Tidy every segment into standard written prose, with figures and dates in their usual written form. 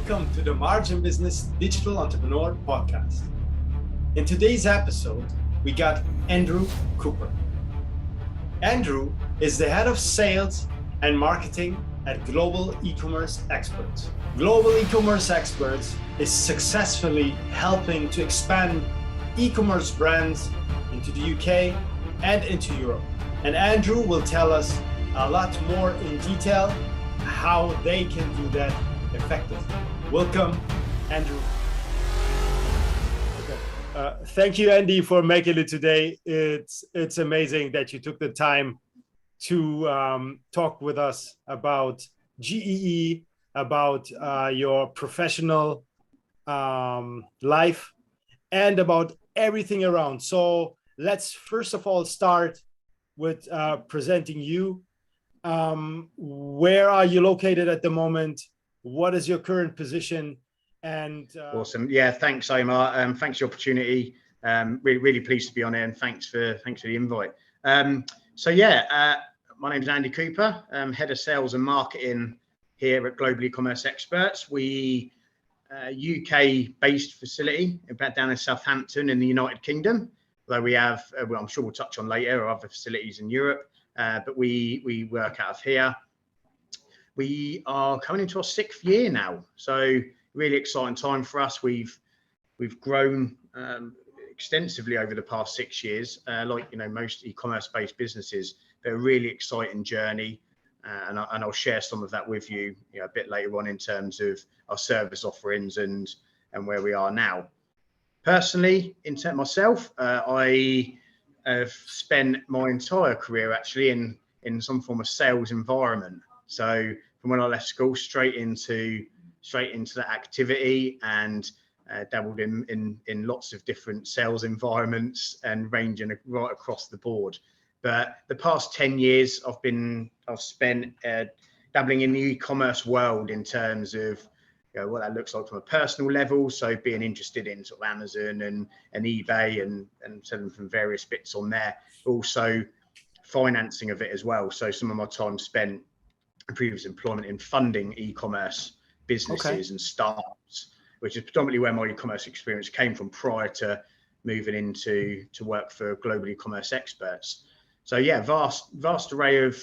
welcome to the Margin Business Digital Entrepreneur Podcast. In today's episode, we got Andrew Cooper. Andrew is the head of sales and marketing at Global E-Commerce Experts. Global E-Commerce Experts is successfully helping to expand e-commerce brands into the UK and into Europe. And Andrew will tell us a lot more in detail how they can do that effectively. Welcome, Andrew. Okay. Thank you, Andy, for making it today. It's amazing that you took the time to talk with us about GEE, about your professional life, and about everything around. So let's first of all start with presenting you. Where are you located at the moment? What is your current position? And awesome. Yeah, thanks, Omar. Thanks for the opportunity. Really pleased to be on here, and thanks for the invite. My name is Andy Cooper. I'm head of sales and marketing here at Global E-Commerce Experts. We UK-based facility down in Southampton in the United Kingdom, although we have, I'm sure we'll touch on later, other facilities in Europe, but we work out of here. We are coming into our 6th year now, so really exciting time for us. We've grown extensively over the past 6 years, like most e-commerce based businesses. But a really exciting journey, and I'll share some of that with you, a bit later on in terms of our service offerings and where we are now. Personally, in terms of myself, I have spent my entire career actually in some form of sales environment. So from when I left school, straight into that activity, and dabbled in lots of different sales environments and ranging right across the board. But the past 10 years, I've spent dabbling in the e-commerce world in terms of what that looks like from a personal level. So being interested in sort of Amazon and eBay and selling from various bits on there. Also financing of it as well. So some of my time spent in previous employment in funding e-commerce businesses and startups, which is predominantly where my e-commerce experience came from prior to moving into work for Global E-Commerce Experts. So yeah, vast array of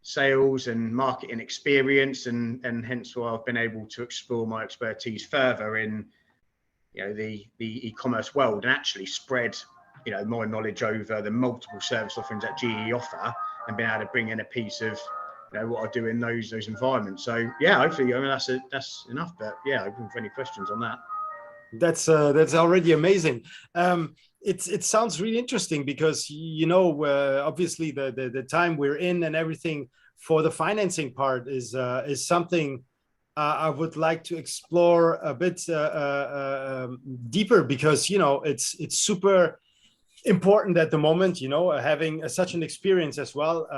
sales and marketing experience, and hence why I've been able to explore my expertise further in the e-commerce world, and actually spread my knowledge over the multiple service offerings that GEE offer, and been able to bring in a piece of what I do in those environments. So yeah, hopefully that's enough. But yeah, open for any questions on that. That's already amazing. It sounds really interesting because obviously the time we're in and everything for the financing part is something I would like to explore a bit deeper, because it's super important at the moment, having such an experience as well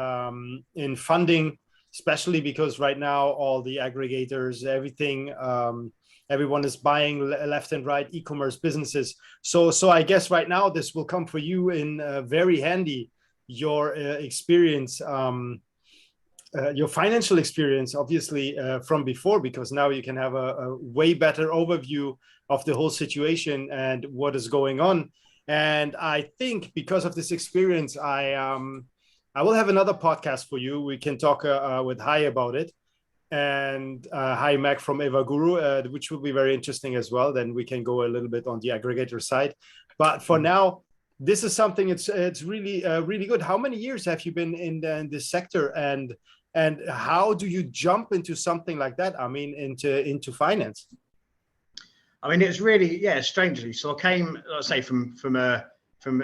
in funding, especially because right now all the aggregators, everything, everyone is buying left and right e-commerce businesses. So I guess right now this will come for you in very handy, your experience, your financial experience, obviously from before, because now you can have a way better overview of the whole situation and what is going on. And I think because of this experience, I will have another podcast for you. We can talk with Hai about it, and Hai Mac from Eva Guru, which will be very interesting as well. Then we can go a little bit on the aggregator side. But for now, this is something it's really really good. How many years have you been in this sector, and how do you jump into something like that? I mean, into finance. I mean, it's really, strangely. So I came, let's say, from a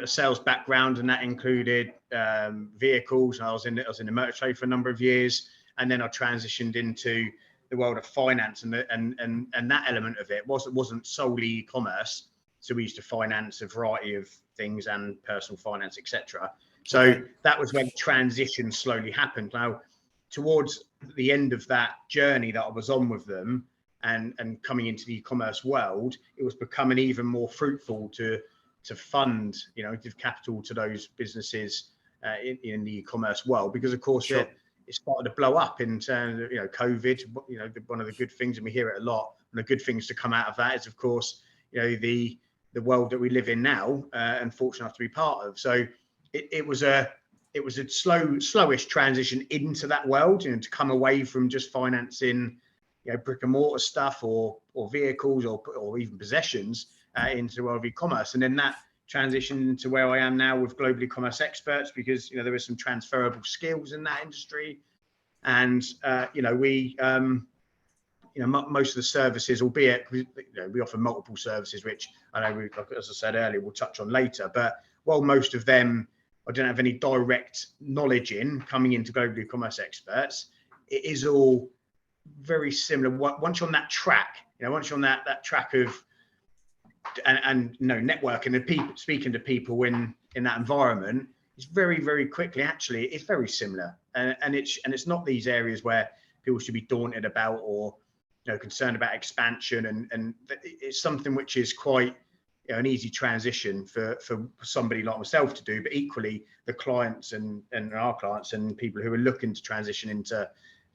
sales background, and that included vehicles. I was in the motor trade for a number of years, and then I transitioned into the world of finance, and that element of it wasn't solely e-commerce. So we used to finance a variety of things and personal finance, etc. So that was when transition slowly happened. Now, towards the end of that journey that I was on with them, and coming into the e-commerce world, it was becoming even more fruitful to fund, give capital to those businesses in the e-commerce world, because of course it started to blow up in terms of, COVID. One of the good things, and we hear it a lot, and the good things to come out of that is, of course, the world that we live in now, and fortunate enough to be part of. So it was a slowish transition into that world, to come away from just financing, brick and mortar stuff or vehicles or even possessions, into the world of e-commerce. And then that transition into where I am now with Global E-commerce Experts, because there are some transferable skills in that industry. And most of the services, albeit we offer multiple services, which I know, as I said earlier, we'll touch on later. But while most of them I don't have any direct knowledge in coming into Global E-commerce Experts, it is all very similar. Once you're on that track, once you're on that track of and networking and people, speaking to people in that environment, it's very, very quickly, actually, it's very similar. And it's not these areas where people should be daunted about or concerned about expansion, and it's something which is quite an easy transition for somebody like myself to do, but equally the clients and our clients and people who are looking to transition into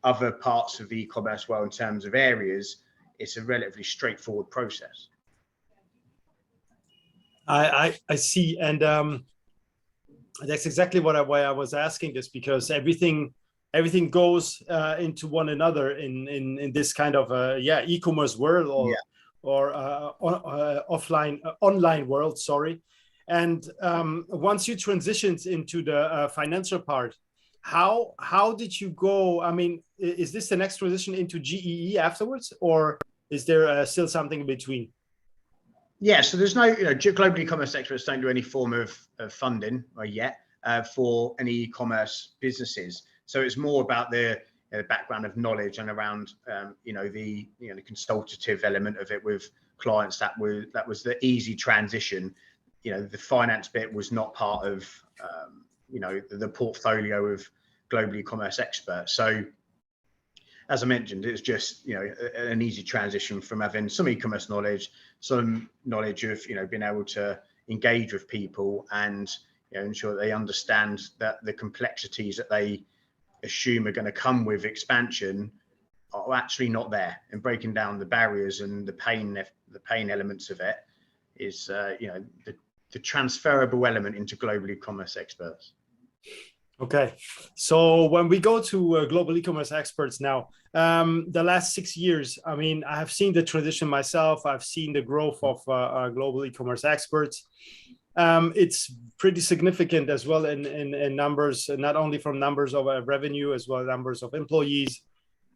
other parts of the e-commerce world in terms of areas, it's a relatively straightforward process. I see, and that's exactly why I was asking this, because everything goes into one another in this kind of e-commerce world or online world. Sorry, and once you transitioned into the financial part, how did you go? I mean, is this the next transition into GEE afterwards, or is there still something in between? Yeah, so there's no, Global E-commerce Experts don't do any form of funding yet for any e-commerce businesses. So it's more about the background of knowledge and around, the consultative element of it with clients. That was the easy transition. The finance bit was not part of, the portfolio of Global E-commerce Experts. So as I mentioned, it's just, an easy transition from having some e-commerce knowledge, some knowledge of, being able to engage with people and, ensure that they understand that the complexities that they assume are going to come with expansion are actually not there, and breaking down the barriers and the pain elements of it is, the transferable element into Global E-commerce Experts. Okay, so when we go to Global E-commerce Experts now, the last 6 years, I mean, I have seen the transition myself. I've seen the growth of Global E-commerce Experts. It's pretty significant as well in numbers, not only from numbers of revenue, as well as numbers of employees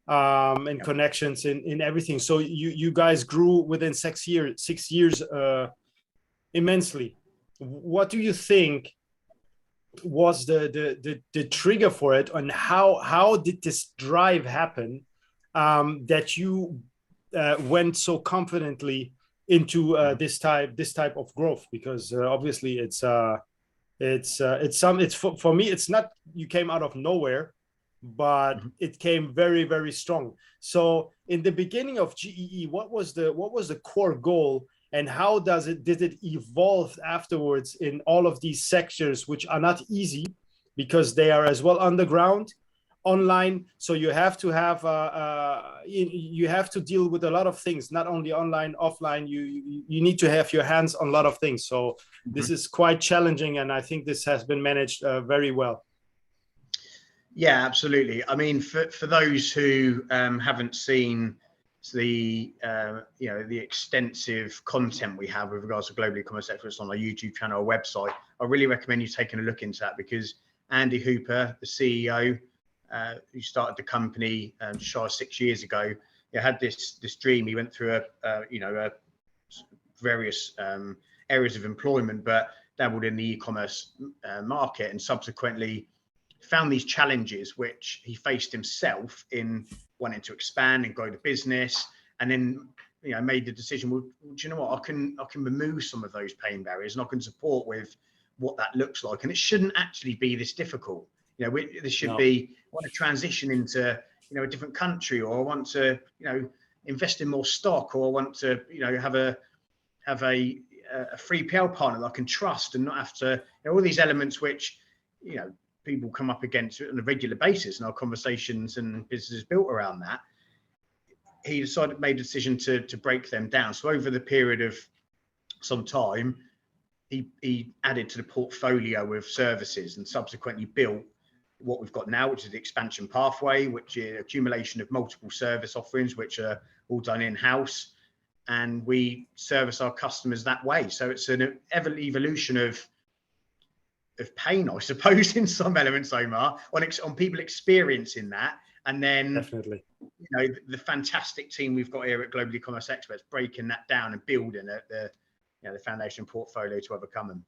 and connections in everything. So you guys grew within 6 years immensely. What do you think was the trigger for it, and how did this drive happen, that you went so confidently into this type of growth? Because obviously it's for me, it's not you came out of nowhere, but it came very, very strong. So in the beginning of GEE, what was the core goal, and how did it evolve afterwards in all of these sectors, which are not easy because they are as well underground, online? So you have to have you have to deal with a lot of things, not only online, offline. You need to have your hands on a lot of things. So this is quite challenging, and I think this has been managed very well. Yeah, absolutely. I mean, for those who haven't seen the the extensive content we have with regards to Global E-commerce Experts on our YouTube channel or website, I really recommend you taking a look into that, because Andy Hooper, the CEO, who started the company shy of 6 years ago, had this dream. He went through various areas of employment, but dabbled in the e-commerce market, and subsequently found these challenges which he faced himself in wanting to expand and grow the business, and then made the decision, well, do you know what, I can remove some of those pain barriers, and I can support with what that looks like, and it shouldn't actually be this difficult. This should be, I want to transition into a different country, or I want to invest in more stock, or I want to have a 3PL partner that I can trust and not have to, all these elements which people come up against on a regular basis, and our conversations and businesses built around that, he made a decision to break them down. So over the period of some time, he added to the portfolio of services and subsequently built what we've got now, which is the expansion pathway, which is accumulation of multiple service offerings, which are all done in-house, and we service our customers that way. So it's an evolution of pain, I suppose, in some elements, Omar, on people experiencing that, and then definitely, you know, the fantastic team we've got here at Global E-commerce Experts breaking that down and building the foundation portfolio to overcome them.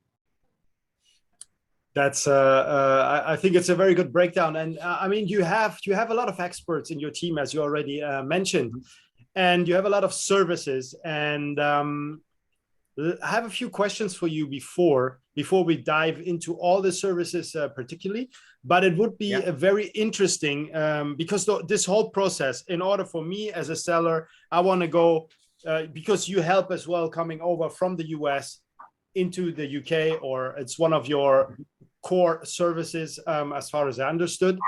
That's I think it's a very good breakdown. And I mean, you have a lot of experts in your team, as you already mentioned, and you have a lot of services. And I have a few questions for you before we dive into all the services particularly. But it would be very interesting because this whole process, in order for me as a seller, I want to go because you help as well coming over from the US into the UK, or it's one of your core services as far as I understood.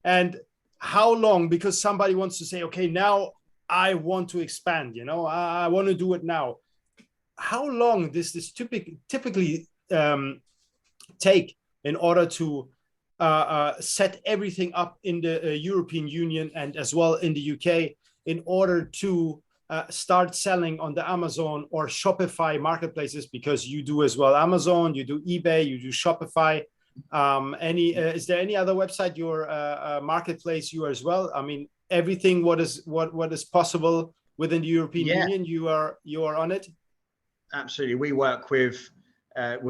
And how long, because somebody wants to say, okay, now I want to expand, you know, I want to do it now. How long does this typically take in order to set everything up in the European Union and as well in the UK in order to start selling on the Amazon or Shopify marketplaces? Because you do as well Amazon, you do eBay, you do Shopify. Is there any other website, your marketplace, you as well? I mean, everything what is possible within the European Union, you are on it. Absolutely, we work with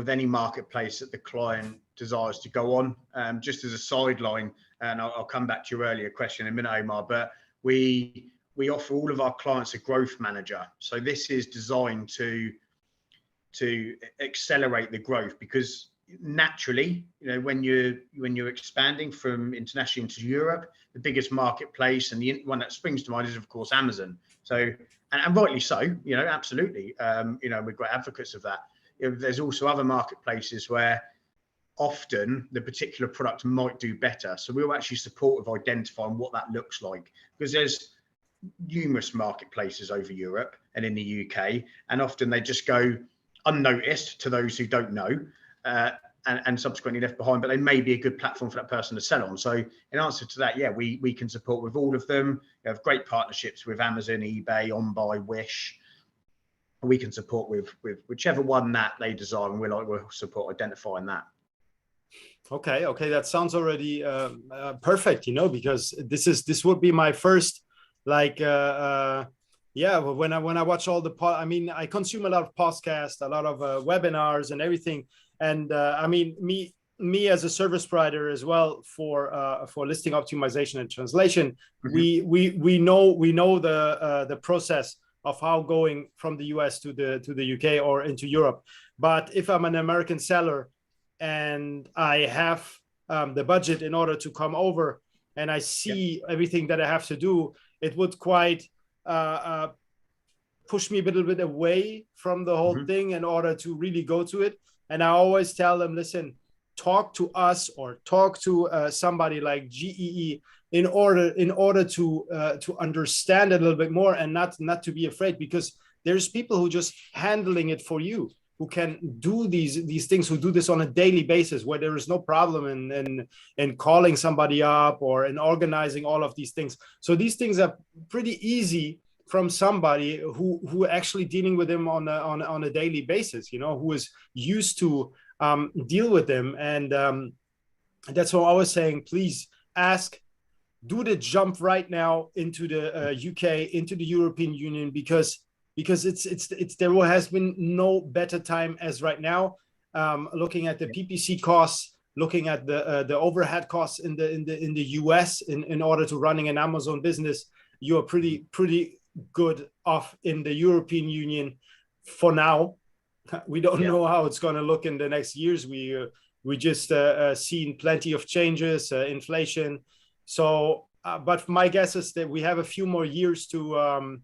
any marketplace that the client desires to go on. Just as a sideline, and I'll come back to your earlier question in a minute, Omar, but we offer all of our clients a growth manager. So this is designed to accelerate the growth, because naturally, you know, when you're expanding from internationally into Europe, the biggest marketplace and the one that springs to mind is of course Amazon. So and rightly so, you know, absolutely. You know, we're great advocates of that. You know, there's also other marketplaces where often the particular product might do better. So we'll actually support with identifying what that looks like, because there's numerous marketplaces over Europe and in the UK, and often they just go unnoticed to those who don't know, and subsequently left behind, but they may be a good platform for that person to sell on. So in answer to that, yeah, we can support with all of them. We have great partnerships with Amazon, eBay, OnBuy, Wish. We can support with whichever one that they desire, and we'll support identifying that. Okay, that sounds already perfect, you know, because this would be my first, like, when I watch all the I mean, I consume a lot of podcasts, a lot of webinars and everything. And I mean, me as a service provider as well for listing optimization and translation, we know the process of how going from the US to the UK or into Europe. But if I'm an American seller and I have the budget in order to come over, and I see everything that I have to do, it would quite push me a little bit away from the whole thing in order to really go to it. And I always tell them, listen, talk to us or talk to somebody like GEE in order to understand it a little bit more, and not to be afraid, because there's people who just handling it for you, who can do these things, who do this on a daily basis, where there is no problem in calling somebody up or in organizing all of these things. So these things are pretty easy from somebody who actually dealing with them on a daily basis, you know, who is used to deal with them. And that's why I was saying, please do the jump right now into the UK, into the European Union, because there has been no better time as right now. Looking at the PPC costs, looking at the overhead costs in the US in order to running an Amazon business, you are pretty good off in the European Union for now. We don't know how it's going to look in the next years. We just seen plenty of changes, inflation. So, but my guess is that we have a few more years to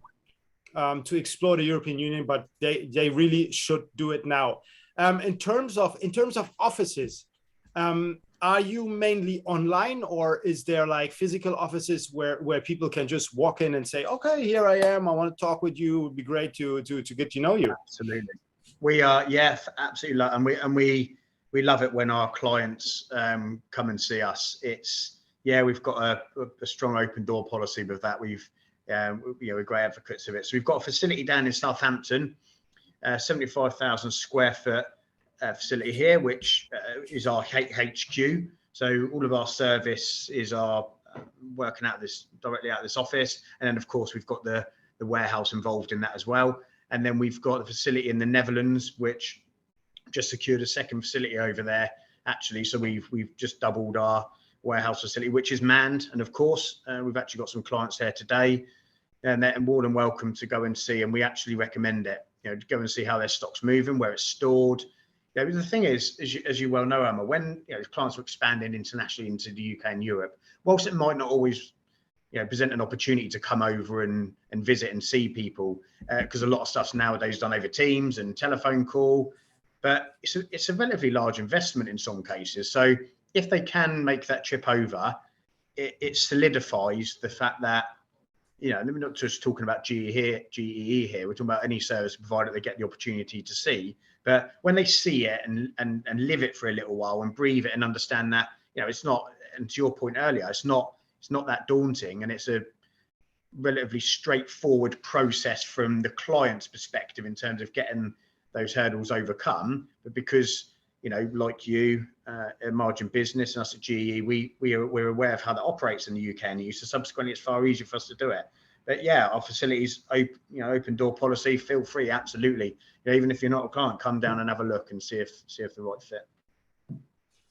explore the European Union, but they really should do it now. In terms of offices, are you mainly online, or is there like physical offices where people can just walk in and say, okay, here I am, I want to talk with you, it would be great to get to know you? Absolutely. We are, yeah, absolutely. And we love it when our clients come and see us. It's, yeah, we've got a strong open door policy with that. We're great advocates of it. So we've got a facility down in Southampton, 75,000 square foot facility here, which is our HQ. So all of our service is our working out this directly out of this office. And then of course we've got the warehouse involved in that as well. And then we've got the facility in the Netherlands, which just secured a second facility over there, actually. So we've just doubled our warehouse facility, which is manned. And of course, we've actually got some clients there today, and they're more than welcome to go and see. And we actually recommend it, to go and see how their stock's moving, where it's stored. The thing is, as you well know, Emma, when clients are expanding internationally into the UK and Europe, whilst it might not always present an opportunity to come over and visit and see people, because a lot of stuff's nowadays done over Teams and telephone call, but it's a relatively large investment in some cases. So if they can make that trip over, it solidifies the fact that, we're not just talking about GEE here, we're talking about any service provider they get the opportunity to see. But when they see it and live it for a little while and breathe it and understand that, it's not, and to your point earlier, it's not that daunting, and it's a relatively straightforward process from the client's perspective in terms of getting those hurdles overcome. But because, like you, MarginBusiness and us at GEE, we're aware of how that operates in the UK and EU, so subsequently it's far easier for us to do it. But yeah, our facilities, open door policy, feel free, absolutely. Even if you're not a client, come down and have a look and see if the right fit.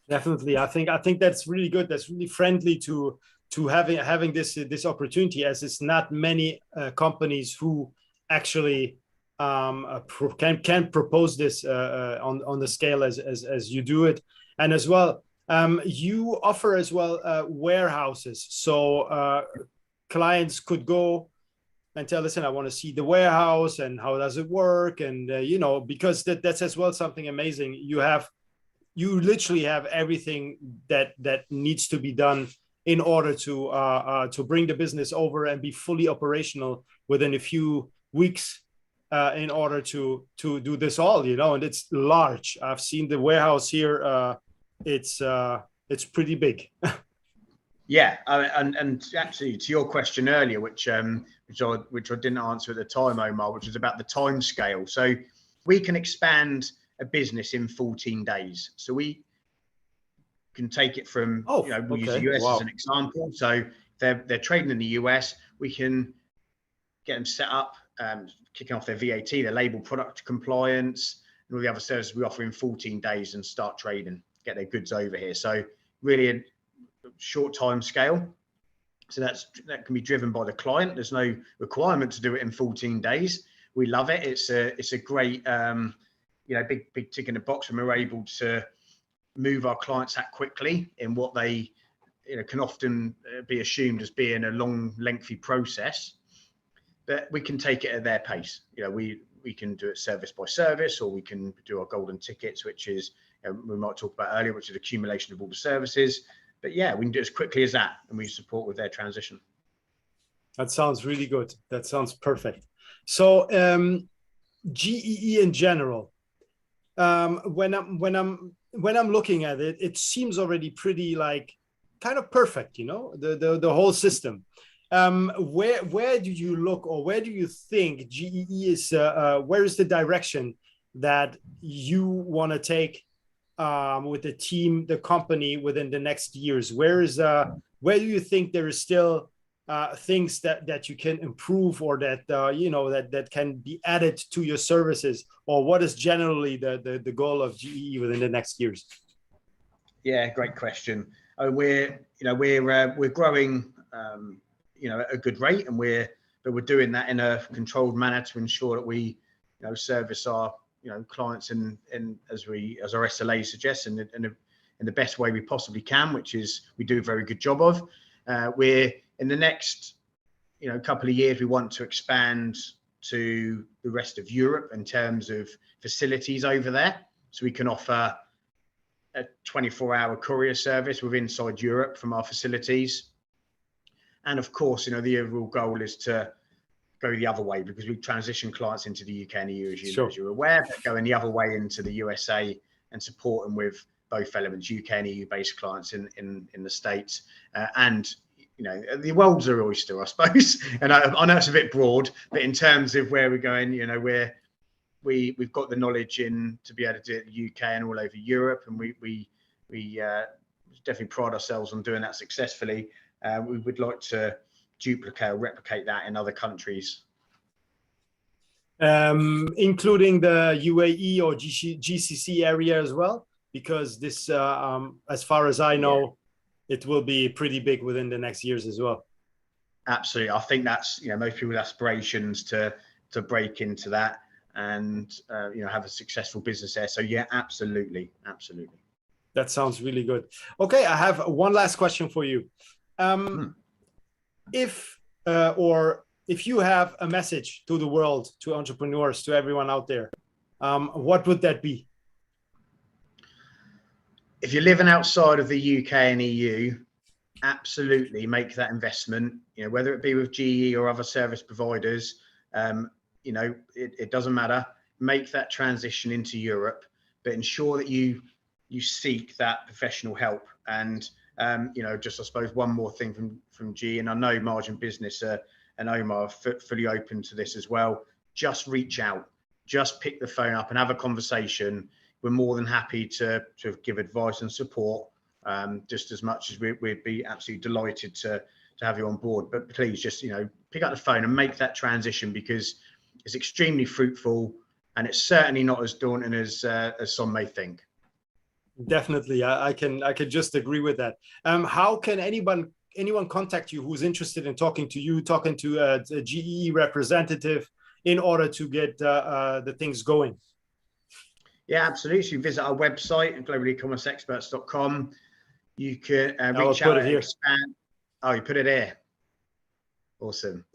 Definitely. I think that's really good. That's really friendly to having this opportunity, as it's not many companies who actually can propose this on the scale as you do it. And as well, you offer as well warehouses, so clients could go and tell, listen, I want to see the warehouse and how does it work, and because that's as well something amazing. You literally have everything that needs to be done in order to bring the business over and be fully operational within a few weeks, in order to do this all, and it's large. I've seen the warehouse here. It's pretty big. Yeah, and actually, to your question earlier, which I didn't answer at the time, Omar, which was about the time scale. So we can expand a business in 14 days. So we can take it from, we'll use the US as an example. So they're trading in the US. We can get them set up, kicking off their VAT, their label product compliance, and all the other services we offer in 14 days, and start trading, get their goods over here. So really a short time scale. So that can be driven by the client. There's no requirement to do it in 14 days. We love it. It's a great, big tick in the box, and we're able to move our clients that quickly in what they can often be assumed as being a long, lengthy process. But we can take it at their pace. We can do it service by service, or we can do our golden tickets, which is we might talk about earlier, which is accumulation of all the services. But yeah, we can do it as quickly as that, and we support with their transition. That sounds really good. That sounds perfect. So GEE in general, when I'm looking at it, it seems already pretty kind of perfect, the whole system. Where do you look, or where do you think GEE is? Where is the direction that you want to take with the team, the company, within the next years? Where do you think there is still things that you can improve, or that that can be added to your services, or what is generally the goal of GEE within the next years? Yeah, great question. We're growing at a good rate, and we're doing that in a controlled manner to ensure that we service our clients in as our SLA suggests, in the best way we possibly can, which is we do a very good job of. We're in the next couple of years, we want to expand to the rest of Europe in terms of facilities over there, so we can offer a 24-hour courier service within inside Europe from our facilities. And of course, the overall goal is to go the other way, because we transition clients into the UK and EU, as you're aware, but going the other way into the USA and support them with both elements, UK and EU based clients in the States. And the world's our oyster, I suppose. And I know it's a bit broad, but in terms of where we're going, we've got the knowledge to be able to do it in the UK and all over Europe, and we definitely pride ourselves on doing that successfully. We would like to duplicate or replicate that in other countries, including the UAE or GCC area as well, because this, as far as I know, it will be pretty big within the next years as well. Absolutely. I think that's most people's aspirations to break into that and have a successful business there. So yeah, absolutely. That sounds really good. Okay, I have one last question for you. If you have a message to the world, to entrepreneurs, to everyone out there, what would that be? If you're living outside of the UK and EU, absolutely make that investment, whether it be with GEE or other service providers, it doesn't matter. Make that transition into Europe, but ensure that you seek that professional help. And just I suppose one more thing from GEE, and I know MarginBusiness and Omar are fully open to this as well. Just reach out, just pick the phone up and have a conversation. We're more than happy to give advice and support, just as much as we'd be absolutely delighted to have you on board. But please just pick up the phone and make that transition, because it's extremely fruitful and it's certainly not as daunting as some may think. Definitely, I can just agree with that. How can anyone contact you who's interested in talking to you, talking to a GEE representative, in order to get the things going? Yeah, absolutely. So you visit our website at globalecommerceexperts.com. You can reach out and expand. Oh, you put it here. Awesome.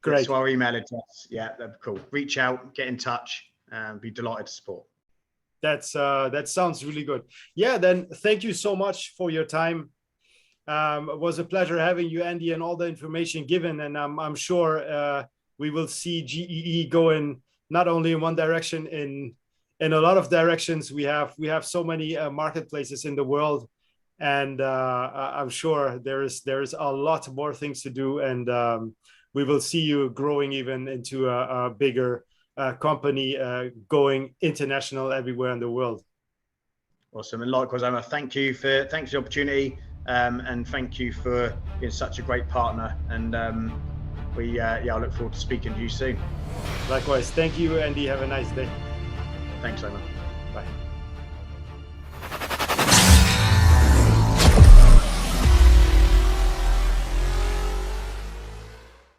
Great. So our email address. Yeah, that's cool. Reach out, get in touch, and be delighted to support. That sounds really good. Yeah, then thank you so much for your time. It was a pleasure having you, Andy, and all the information given. And I'm sure we will see GEE going not only in one direction, in a lot of directions. We have so many marketplaces in the world, and I'm sure there is a lot more things to do, and we will see you growing even into a bigger company, going international everywhere in the world. Awesome. And likewise, Emma, thanks for the opportunity, and thank you for being such a great partner. And I look forward to speaking to you soon. Likewise. Thank you, Andy. Have a nice day. Thanks, Emma. Bye.